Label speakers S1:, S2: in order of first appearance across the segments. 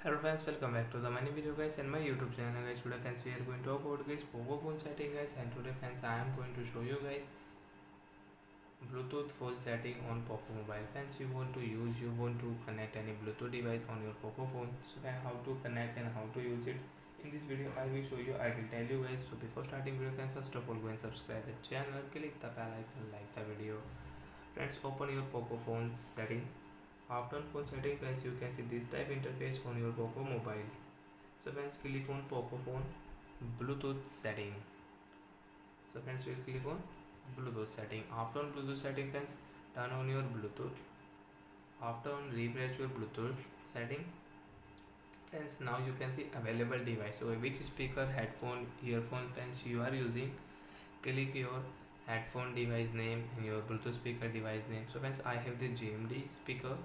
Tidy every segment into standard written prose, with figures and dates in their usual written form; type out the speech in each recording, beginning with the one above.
S1: Hello friends, welcome back to the many video guys and my YouTube channel guys. Today friends we are going to talk about guys Poco phone setting guys, and today friends I am going to show you guys Bluetooth full setting on Poco mobile. Friends, you want to connect any Bluetooth device on your Poco phone. So how to connect and how to use it. In this video I will show you, I will tell you guys. So before starting video friends, first of all go and subscribe the channel, click the bell icon, like the video. Friends, open your Poco phone setting. After phone setting friends, you can see this type interface on your Poco mobile. So friends, click on Poco phone Bluetooth setting. So friends, we'll click on Bluetooth setting. After on Bluetooth setting friends, turn on your Bluetooth. After on refresh your Bluetooth setting friends, now you can see available device. So which speaker, headphone, earphone friends you are using, click your headphone device name and your Bluetooth speaker device name. So friends, I have the GMD speaker.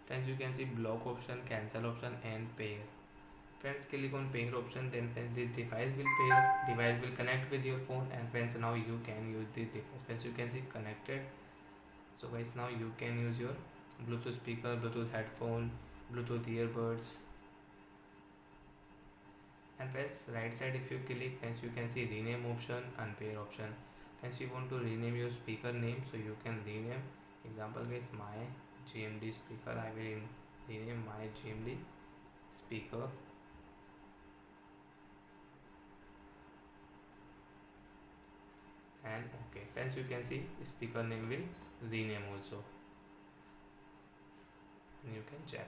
S1: Friends, you can see block option, cancel option and pair. Friends, click on pair option, then friends the device will pair, device will connect with your phone, and friends now you can use the device. Friends, you can see connected. So guys, now you can use your Bluetooth speaker, Bluetooth headphone, Bluetooth earbuds. And friends, right side if you click friends, you can see rename option and pair option. Friends, you want to rename your speaker name, so you can rename. Example guys, my GMD speaker, I will rename my GMD speaker. And okay friends, you can see speaker name will rename also, and you can check.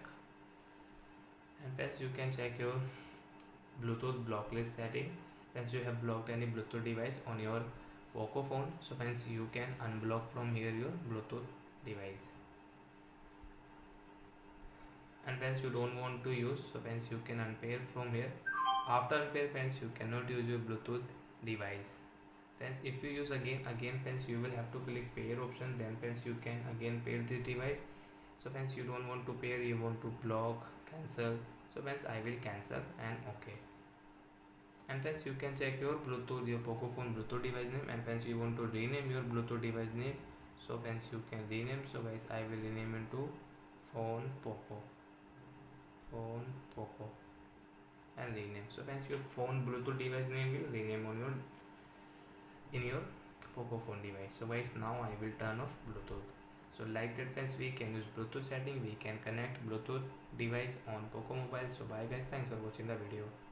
S1: And friends, you can check your Bluetooth block list setting. Friends, you have blocked any Bluetooth device on your Poco phone, so friends you can unblock from here your Bluetooth device. And friends, you don't want to use, so friends you can unpair from here. After unpair friends, you cannot use your Bluetooth device. Friends, if you use again friends, you will have to click pair option, then friends you can again pair this device. So friends, you don't want to pair, you want to block, cancel. So friends, I will cancel and okay. And friends, you can check your Bluetooth, your Poco phone Bluetooth device name, and friends you want to rename your Bluetooth device name, so friends you can rename. So guys, I will rename into phone Poco and rename. So friends, your phone Bluetooth device name will rename on your in your Poco phone device. So guys, now I will turn off Bluetooth. So like that friends, we can use Bluetooth setting, we can connect Bluetooth device on Poco mobile. So bye guys, thanks for watching the video.